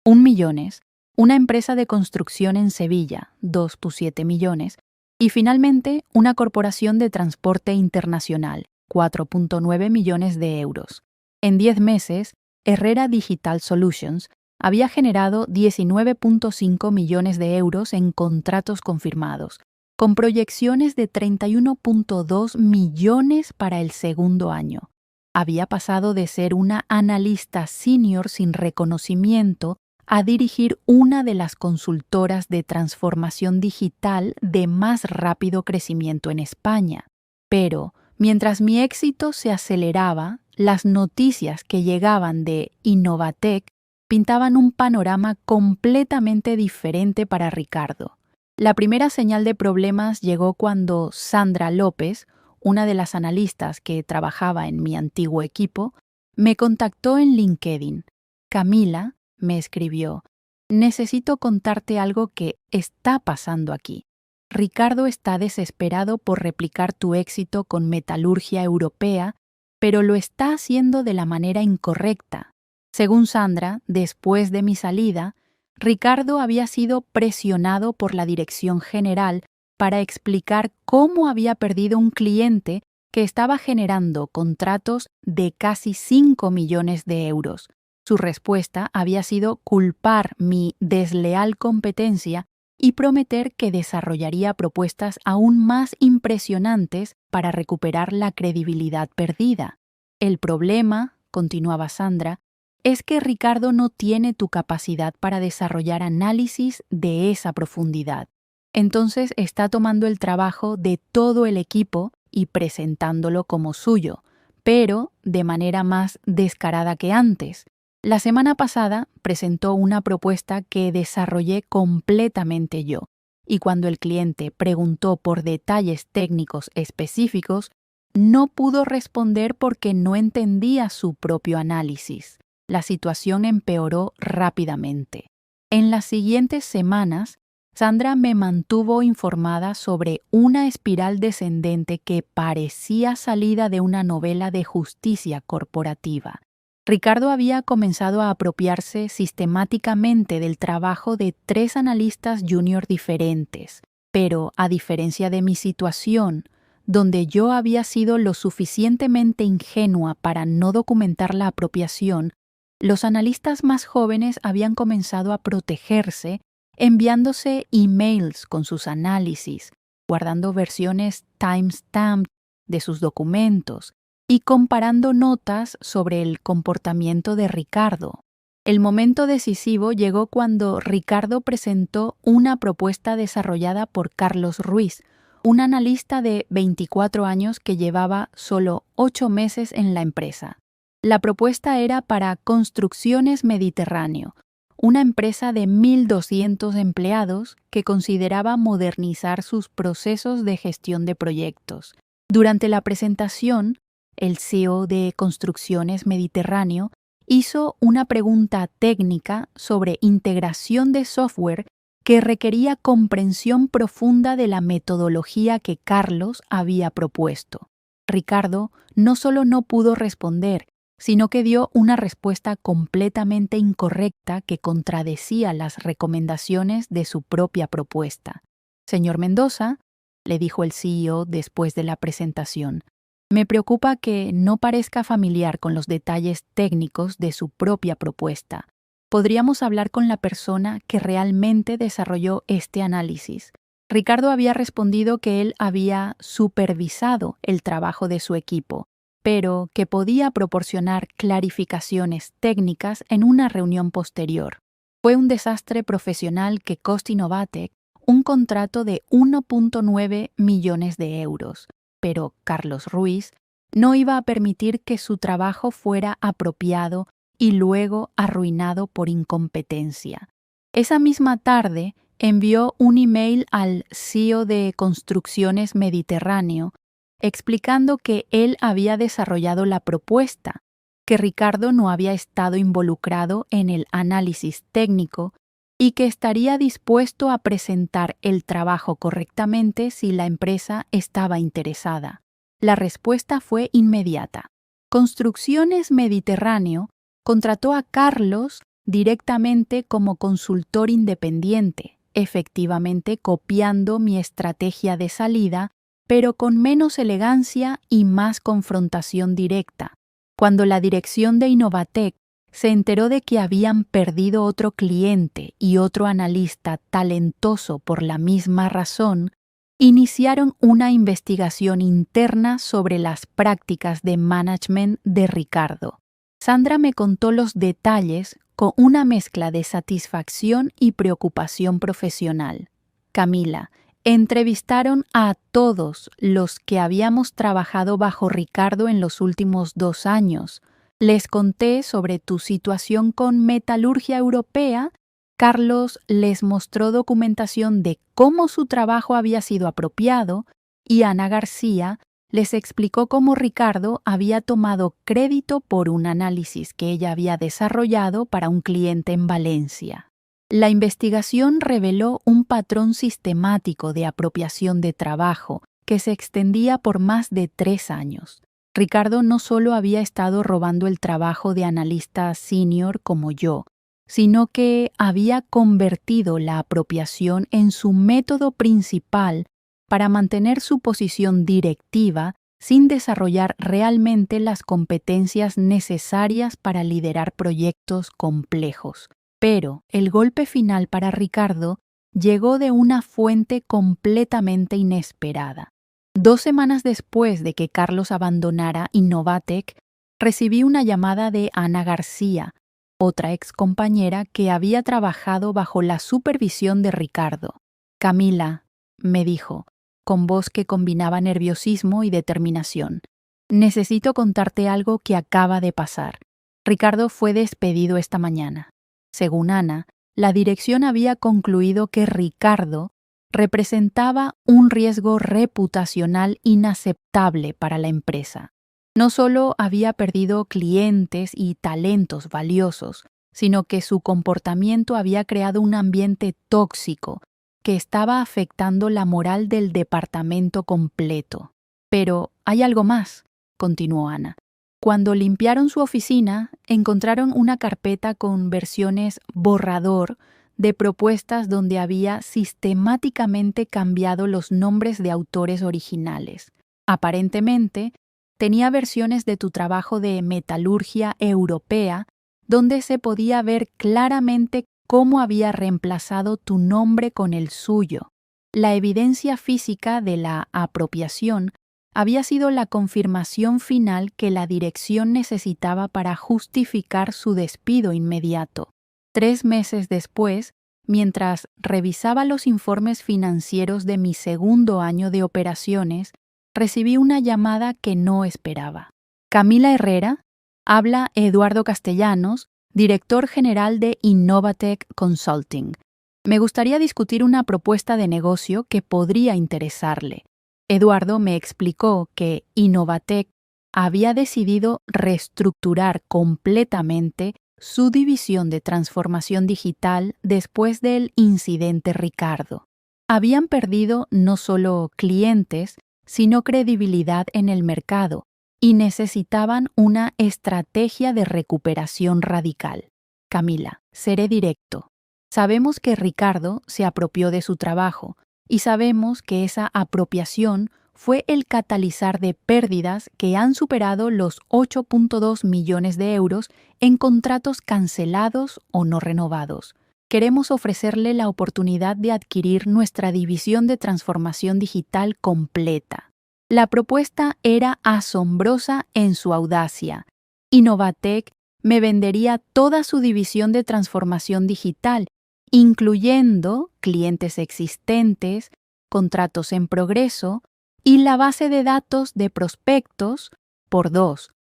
1 millones, una empresa de construcción en Sevilla, 2.7 millones, y finalmente una corporación de transporte internacional, 4.9 millones de euros. En 10 meses, Herrera Digital Solutions había generado 19.5 millones de euros en contratos confirmados, con proyecciones de 31.2 millones para el segundo año. Había pasado de ser una analista senior sin reconocimiento a dirigir una de las consultoras de transformación digital de más rápido crecimiento en España. Pero, mientras mi éxito se aceleraba, las noticias que llegaban de Innovatec pintaban un panorama completamente diferente para Ricardo. La primera señal de problemas llegó cuando Sandra López, una de las analistas que trabajaba en mi antiguo equipo, me contactó en LinkedIn. Camila, me escribió, necesito contarte algo que está pasando aquí. Ricardo está desesperado por replicar tu éxito con Metalurgia Europea, pero lo está haciendo de la manera incorrecta. Según Sandra, después de mi salida, Ricardo había sido presionado por la dirección general para explicar cómo había perdido un cliente que estaba generando contratos de casi 5 millones de euros. Su respuesta había sido culpar mi desleal competencia y prometer que desarrollaría propuestas aún más impresionantes para recuperar la credibilidad perdida. El problema, continuaba Sandra, es que Ricardo no tiene tu capacidad para desarrollar análisis de esa profundidad. Entonces está tomando el trabajo de todo el equipo y presentándolo como suyo, pero de manera más descarada que antes. La semana pasada presentó una propuesta que desarrollé completamente yo, y cuando el cliente preguntó por detalles técnicos específicos, no pudo responder porque no entendía su propio análisis. La situación empeoró rápidamente. En las siguientes semanas, Sandra me mantuvo informada sobre una espiral descendente que parecía salida de una novela de justicia corporativa. Ricardo había comenzado a apropiarse sistemáticamente del trabajo de 3 analistas junior diferentes, pero a diferencia de mi situación, donde yo había sido lo suficientemente ingenua para no documentar la apropiación, los analistas más jóvenes habían comenzado a protegerse enviándose emails con sus análisis, guardando versiones timestamp de sus documentos y comparando notas sobre el comportamiento de Ricardo. El momento decisivo llegó cuando Ricardo presentó una propuesta desarrollada por Carlos Ruiz, un analista de 24 años que llevaba solo 8 meses en la empresa. La propuesta era para Construcciones Mediterráneo, una empresa de 1.200 empleados que consideraba modernizar sus procesos de gestión de proyectos. Durante la presentación, el CEO de Construcciones Mediterráneo hizo una pregunta técnica sobre integración de software que requería comprensión profunda de la metodología que Carlos había propuesto. Ricardo no solo no pudo responder, sino que dio una respuesta completamente incorrecta que contradecía las recomendaciones de su propia propuesta. Señor Mendoza, le dijo el CEO después de la presentación, me preocupa que no parezca familiar con los detalles técnicos de su propia propuesta. Podríamos hablar con la persona que realmente desarrolló este análisis. Ricardo había respondido que él había supervisado el trabajo de su equipo, pero que podía proporcionar clarificaciones técnicas en una reunión posterior. Fue un desastre profesional que costó Innovatec un contrato de 1.9 millones de euros, pero Carlos Ruiz no iba a permitir que su trabajo fuera apropiado y luego arruinado por incompetencia. Esa misma tarde envió un email al CEO de Construcciones Mediterráneo explicando que él había desarrollado la propuesta, que Ricardo no había estado involucrado en el análisis técnico y que estaría dispuesto a presentar el trabajo correctamente si la empresa estaba interesada. La respuesta fue inmediata. Construcciones Mediterráneo contrató a Carlos directamente como consultor independiente, efectivamente copiando mi estrategia de salida, pero con menos elegancia y más confrontación directa. Cuando la dirección de Innovatec se enteró de que habían perdido otro cliente y otro analista talentoso por la misma razón, iniciaron una investigación interna sobre las prácticas de management de Ricardo. Sandra me contó los detalles con una mezcla de satisfacción y preocupación profesional. Camila, entrevistaron a todos los que habíamos trabajado bajo Ricardo en los últimos 2 años. Les conté sobre tu situación con Metalurgia Europea. Carlos les mostró documentación de cómo su trabajo había sido apropiado y Ana García les explicó cómo Ricardo había tomado crédito por un análisis que ella había desarrollado para un cliente en Valencia. La investigación reveló un patrón sistemático de apropiación de trabajo que se extendía por más de 3 años. Ricardo no solo había estado robando el trabajo de analista senior como yo, sino que había convertido la apropiación en su método principal para mantener su posición directiva sin desarrollar realmente las competencias necesarias para liderar proyectos complejos. Pero el golpe final para Ricardo llegó de una fuente completamente inesperada. 2 semanas después de que Carlos abandonara Innovatec, recibí una llamada de Ana García, otra excompañera que había trabajado bajo la supervisión de Ricardo. Camila, me dijo, con voz que combinaba nerviosismo y determinación, necesito contarte algo que acaba de pasar. Ricardo fue despedido esta mañana. Según Ana, la dirección había concluido que Ricardo representaba un riesgo reputacional inaceptable para la empresa. No solo había perdido clientes y talentos valiosos, sino que su comportamiento había creado un ambiente tóxico que estaba afectando la moral del departamento completo. Pero hay algo más, continuó Ana. Cuando limpiaron su oficina, encontraron una carpeta con versiones borrador de propuestas donde había sistemáticamente cambiado los nombres de autores originales. Aparentemente, tenía versiones de tu trabajo de Metalurgia Europea donde se podía ver claramente cómo había reemplazado tu nombre con el suyo. La evidencia física de la apropiación había sido la confirmación final que la dirección necesitaba para justificar su despido inmediato. 3 meses después, mientras revisaba los informes financieros de mi segundo año de operaciones, recibí una llamada que no esperaba. Camila Herrera, habla Eduardo Castellanos, director general de Innovatec Consulting. Me gustaría discutir una propuesta de negocio que podría interesarle. Eduardo me explicó que Innovatec había decidido reestructurar completamente su división de transformación digital después del incidente Ricardo. Habían perdido no solo clientes, sino credibilidad en el mercado y necesitaban una estrategia de recuperación radical. Camila, seré directo. Sabemos que Ricardo se apropió de su trabajo y sabemos que esa apropiación fue el catalizador de pérdidas que han superado los 8.2 millones de euros en contratos cancelados o no renovados. queremos ofrecerle la oportunidad de adquirir nuestra división de transformación digital completa. La propuesta era asombrosa en su audacia. Innovatec me vendería toda su división de transformación digital, incluyendo clientes existentes, contratos en progreso y la base de datos de prospectos por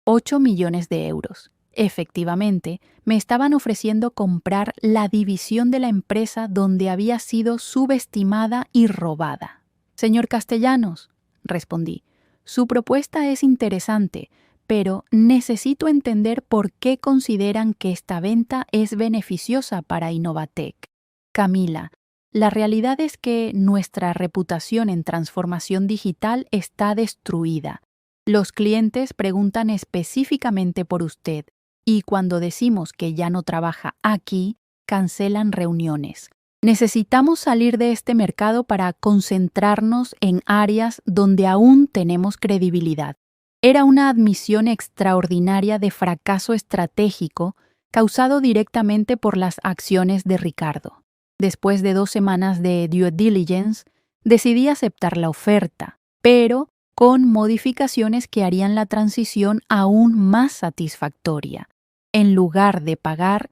8 millones de euros. Efectivamente, me estaban ofreciendo comprar la división de la empresa donde había sido subestimada y robada. Señor Castellanos, respondí, su propuesta es interesante, pero necesito entender por qué consideran que esta venta es beneficiosa para Innovatec. Camila, la realidad es que nuestra reputación en transformación digital está destruida. Los clientes preguntan específicamente por usted y cuando decimos que ya no trabaja aquí, cancelan reuniones. Necesitamos salir de este mercado para concentrarnos en áreas donde aún tenemos credibilidad. Era una admisión extraordinaria de fracaso estratégico causado directamente por las acciones de Ricardo. Después de 2 semanas de due diligence, decidí aceptar la oferta, pero con modificaciones que harían la transición aún más satisfactoria. En lugar de pagar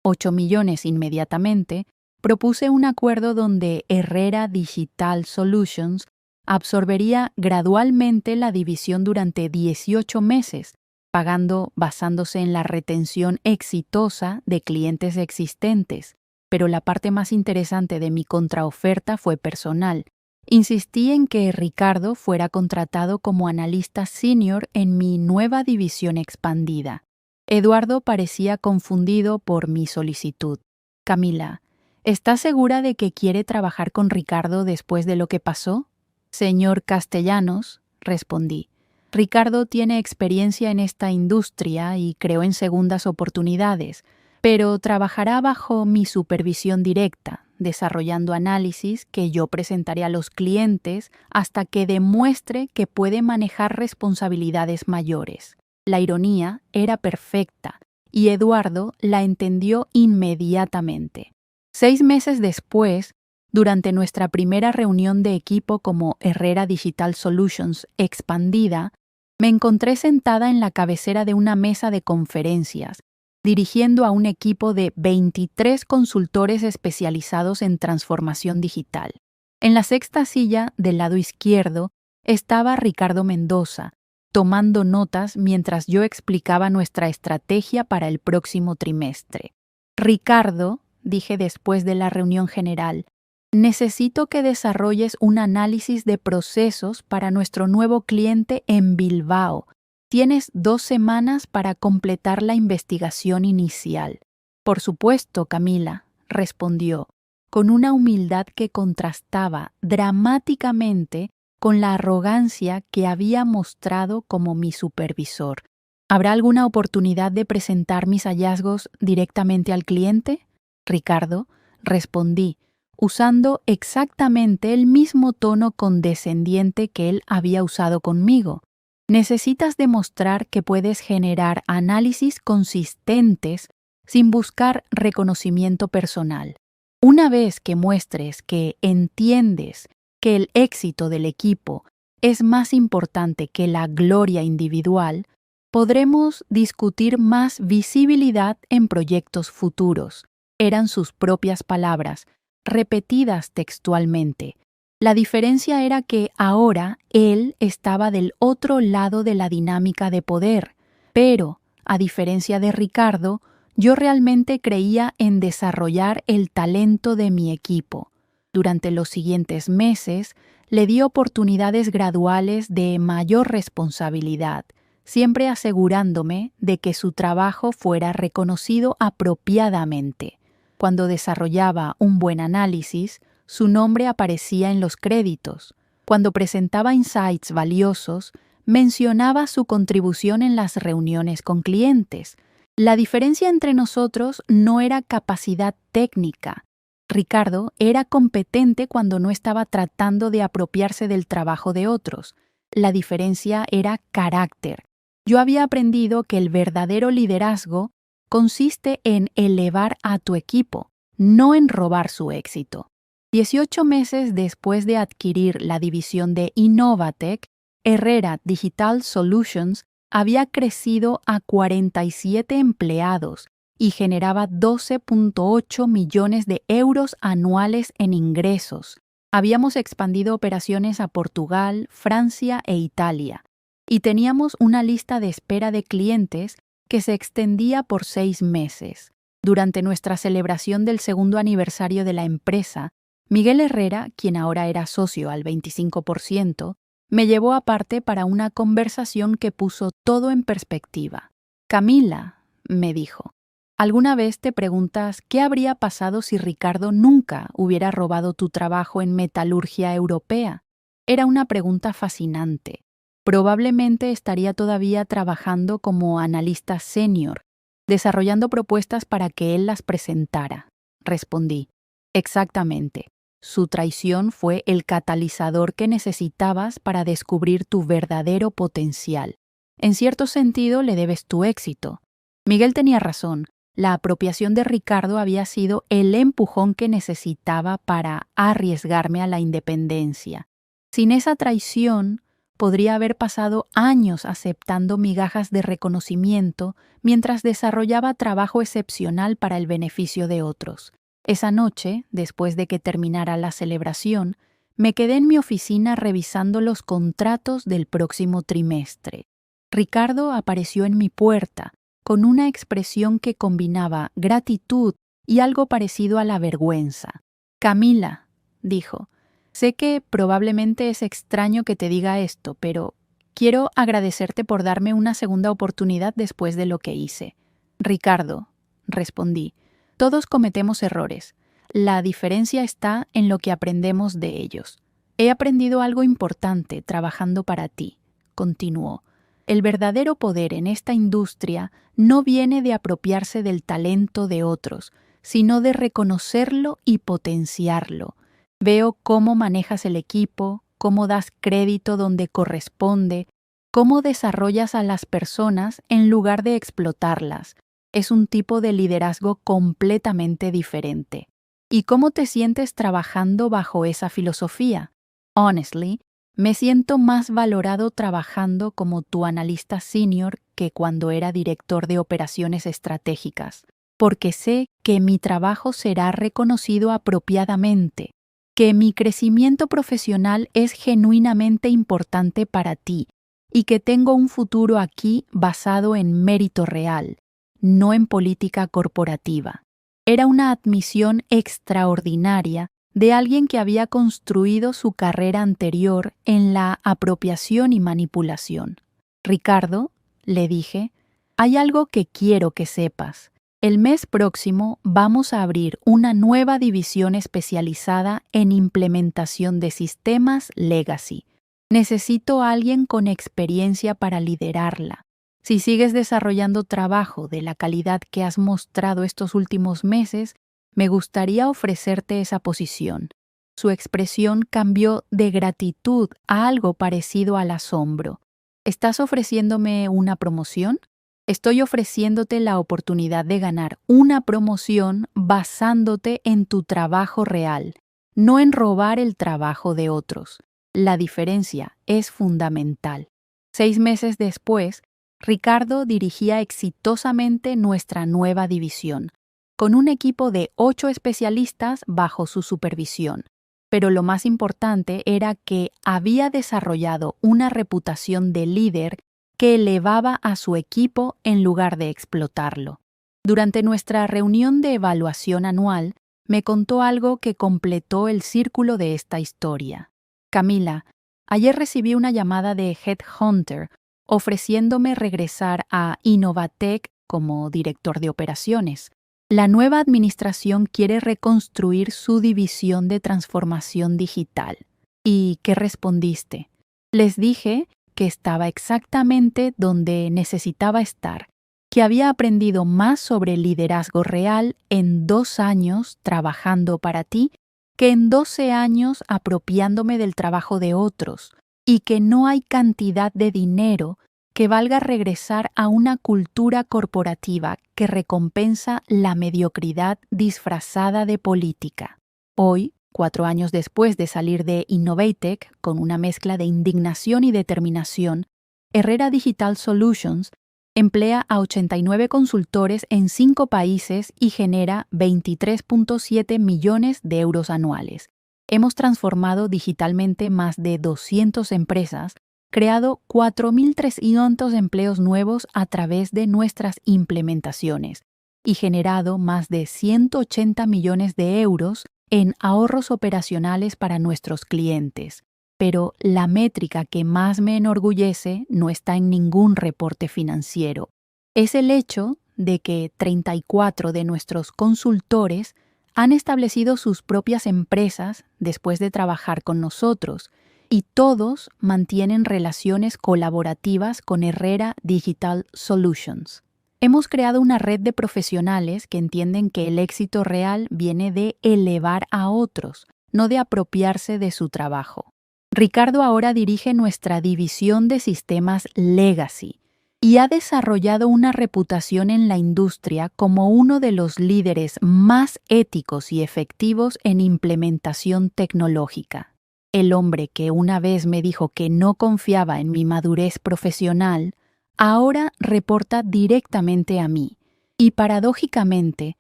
8 millones inmediatamente, propuse un acuerdo donde Herrera Digital Solutions absorbería gradualmente la división durante 18 meses, pagando basándose en la retención exitosa de clientes existentes. Pero la parte más interesante de mi contraoferta fue personal. Insistí en que Ricardo fuera contratado como analista senior en mi nueva división expandida. Eduardo parecía confundido por mi solicitud. Camila, ¿estás segura de que quiere trabajar con Ricardo después de lo que pasó? Señor Castellanos, respondí. Ricardo tiene experiencia en esta industria y creó en segundas oportunidades, pero trabajará bajo mi supervisión directa, desarrollando análisis que yo presentaré a los clientes hasta que demuestre que puede manejar responsabilidades mayores. La ironía era perfecta y Eduardo la entendió inmediatamente. 6 meses después, durante nuestra primera reunión de equipo como Herrera Digital Solutions expandida, me encontré sentada en la cabecera de una mesa de conferencias, dirigiendo a un equipo de 23 consultores especializados en transformación digital. En la sexta silla, del lado izquierdo, estaba Ricardo Mendoza, tomando notas mientras yo explicaba nuestra estrategia para el próximo trimestre. Ricardo, dije después de la reunión general, necesito que desarrolles un análisis de procesos para nuestro nuevo cliente en Bilbao. Tienes 2 semanas para completar la investigación inicial. Por supuesto, Camila, respondió, con una humildad que contrastaba dramáticamente con la arrogancia que había mostrado como mi supervisor. ¿Habrá alguna oportunidad de presentar mis hallazgos directamente al cliente? Ricardo, respondí, usando exactamente el mismo tono condescendiente que él había usado conmigo. Necesitas demostrar que puedes generar análisis consistentes sin buscar reconocimiento personal. Una vez que muestres que entiendes que el éxito del equipo es más importante que la gloria individual, podremos discutir más visibilidad en proyectos futuros. Eran sus propias palabras, repetidas textualmente. La diferencia era que ahora él estaba del otro lado de la dinámica de poder, pero, a diferencia de Ricardo, yo realmente creía en desarrollar el talento de mi equipo. Durante los siguientes meses, le di oportunidades graduales de mayor responsabilidad, siempre asegurándome de que su trabajo fuera reconocido apropiadamente. Cuando desarrollaba un buen análisis, su nombre aparecía en los créditos. Cuando presentaba insights valiosos, mencionaba su contribución en las reuniones con clientes. La diferencia entre nosotros no era capacidad técnica. Ricardo era competente cuando no estaba tratando de apropiarse del trabajo de otros. La diferencia era carácter. Yo había aprendido que el verdadero liderazgo consiste en elevar a tu equipo, no en robar su éxito. 18 meses después de adquirir la división de Innovatec, Herrera Digital Solutions había crecido a 47 empleados y generaba 12.8 millones de euros anuales en ingresos. Habíamos expandido operaciones a Portugal, Francia e Italia, y teníamos una lista de espera de clientes que se extendía por 6 meses. Durante nuestra celebración del segundo aniversario de la empresa, Miguel Herrera, quien ahora era socio al 25%, me llevó aparte para una conversación que puso todo en perspectiva. Camila, me dijo, ¿alguna vez te preguntas qué habría pasado si Ricardo nunca hubiera robado tu trabajo en metalurgia europea? Era una pregunta fascinante. Probablemente estaría todavía trabajando como analista senior, desarrollando propuestas para que él las presentara. Respondí, exactamente. Su traición fue el catalizador que necesitabas para descubrir tu verdadero potencial. En cierto sentido, le debes tu éxito. Miguel tenía razón. La apropiación de Ricardo había sido el empujón que necesitaba para arriesgarme a la independencia. Sin esa traición, podría haber pasado años aceptando migajas de reconocimiento mientras desarrollaba trabajo excepcional para el beneficio de otros. Esa noche, después de que terminara la celebración, me quedé en mi oficina revisando los contratos del próximo trimestre. Ricardo apareció en mi puerta, con una expresión que combinaba gratitud y algo parecido a la vergüenza. Camila, dijo, sé que probablemente es extraño que te diga esto, pero quiero agradecerte por darme una segunda oportunidad después de lo que hice. Ricardo, respondí, todos cometemos errores. La diferencia está en lo que aprendemos de ellos. He aprendido algo importante trabajando para ti, continuó. El verdadero poder en esta industria no viene de apropiarse del talento de otros, sino de reconocerlo y potenciarlo. Veo cómo manejas el equipo, cómo das crédito donde corresponde, cómo desarrollas a las personas en lugar de explotarlas. Es un tipo de liderazgo completamente diferente. ¿Y cómo te sientes trabajando bajo esa filosofía? Honestly, me siento más valorado trabajando como tu analista senior que cuando era director de operaciones estratégicas, porque sé que mi trabajo será reconocido apropiadamente, que mi crecimiento profesional es genuinamente importante para ti y que tengo un futuro aquí basado en mérito real, no en política corporativa. Era una admisión extraordinaria de alguien que había construido su carrera anterior en la apropiación y manipulación. Ricardo, le dije, hay algo que quiero que sepas. El mes próximo vamos a abrir una nueva división especializada en implementación de sistemas legacy. Necesito a alguien con experiencia para liderarla. Si sigues desarrollando trabajo de la calidad que has mostrado estos últimos meses, me gustaría ofrecerte esa posición. Su expresión cambió de gratitud a algo parecido al asombro. ¿Estás ofreciéndome una promoción? Estoy ofreciéndote la oportunidad de ganar una promoción basándote en tu trabajo real, no en robar el trabajo de otros. La diferencia es fundamental. 6 meses después, Ricardo dirigía exitosamente nuestra nueva división, con un equipo de 8 especialistas bajo su supervisión. Pero lo más importante era que había desarrollado una reputación de líder que elevaba a su equipo en lugar de explotarlo. Durante nuestra reunión de evaluación anual, me contó algo que completó el círculo de esta historia. Camila, ayer recibí una llamada de Headhunter ofreciéndome regresar a Innovatec como director de operaciones. La nueva administración quiere reconstruir su división de transformación digital. ¿Y qué respondiste? Les dije que estaba exactamente donde necesitaba estar, que había aprendido más sobre liderazgo real en 2 años trabajando para ti que en 12 años apropiándome del trabajo de otros, y que no hay cantidad de dinero que valga regresar a una cultura corporativa que recompensa la mediocridad disfrazada de política. Hoy, 4 años después de salir de Innovatec, con una mezcla de indignación y determinación, Herrera Digital Solutions emplea a 89 consultores en 5 países y genera 23.7 millones de euros anuales. Hemos transformado digitalmente más de 200 empresas, creado 4.300 empleos nuevos a través de nuestras implementaciones y generado más de 180 millones de euros en ahorros operacionales para nuestros clientes. Pero la métrica que más me enorgullece no está en ningún reporte financiero. Es el hecho de que 34 de nuestros consultores han establecido sus propias empresas después de trabajar con nosotros, y todos mantienen relaciones colaborativas con Herrera Digital Solutions. Hemos creado una red de profesionales que entienden que el éxito real viene de elevar a otros, no de apropiarse de su trabajo. Ricardo ahora dirige nuestra división de sistemas Legacy y ha desarrollado una reputación en la industria como uno de los líderes más éticos y efectivos en implementación tecnológica. El hombre que una vez me dijo que no confiaba en mi madurez profesional, ahora reporta directamente a mí y, paradójicamente,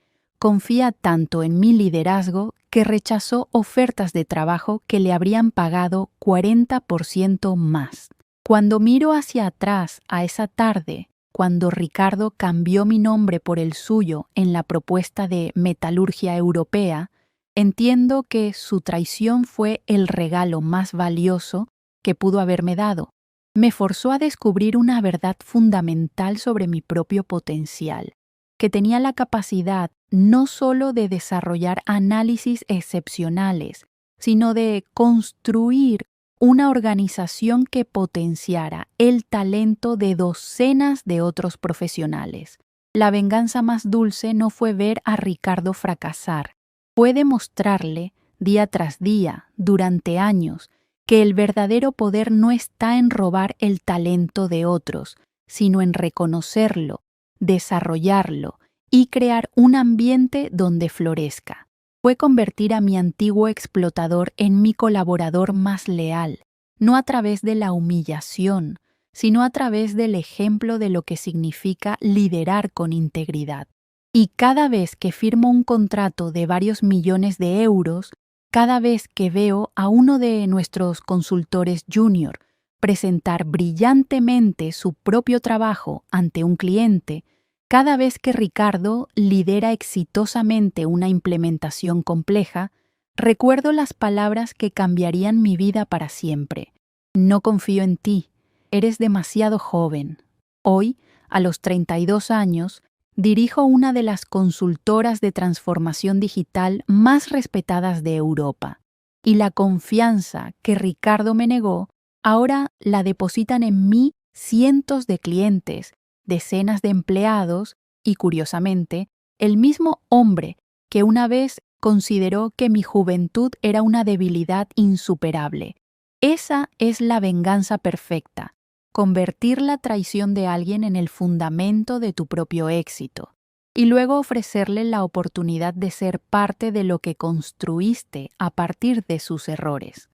confía tanto en mi liderazgo que rechazó ofertas de trabajo que le habrían pagado 40% más. Cuando miro hacia atrás a esa tarde, cuando Ricardo cambió mi nombre por el suyo en la propuesta de Metalurgia Europea, entiendo que su traición fue el regalo más valioso que pudo haberme dado. Me forzó a descubrir una verdad fundamental sobre mi propio potencial, que tenía la capacidad no solo de desarrollar análisis excepcionales, sino de construir una organización que potenciara el talento de docenas de otros profesionales. La venganza más dulce no fue ver a Ricardo fracasar, fue demostrarle, día tras día, durante años, que el verdadero poder no está en robar el talento de otros, sino en reconocerlo, desarrollarlo y crear un ambiente donde florezca. Fue convertir a mi antiguo explotador en mi colaborador más leal, no a través de la humillación, sino a través del ejemplo de lo que significa liderar con integridad. Y cada vez que firmo un contrato de varios millones de euros, cada vez que veo a uno de nuestros consultores junior presentar brillantemente su propio trabajo ante un cliente, cada vez que Ricardo lidera exitosamente una implementación compleja, recuerdo las palabras que cambiarían mi vida para siempre. No confío en ti, eres demasiado joven. Hoy, a los 32 años, dirijo una de las consultoras de transformación digital más respetadas de Europa, y la confianza que Ricardo me negó, ahora la depositan en mí cientos de clientes, decenas de empleados y, curiosamente, el mismo hombre que una vez consideró que mi juventud era una debilidad insuperable. Esa es la venganza perfecta. Convertir la traición de alguien en el fundamento de tu propio éxito, y luego ofrecerle la oportunidad de ser parte de lo que construiste a partir de sus errores.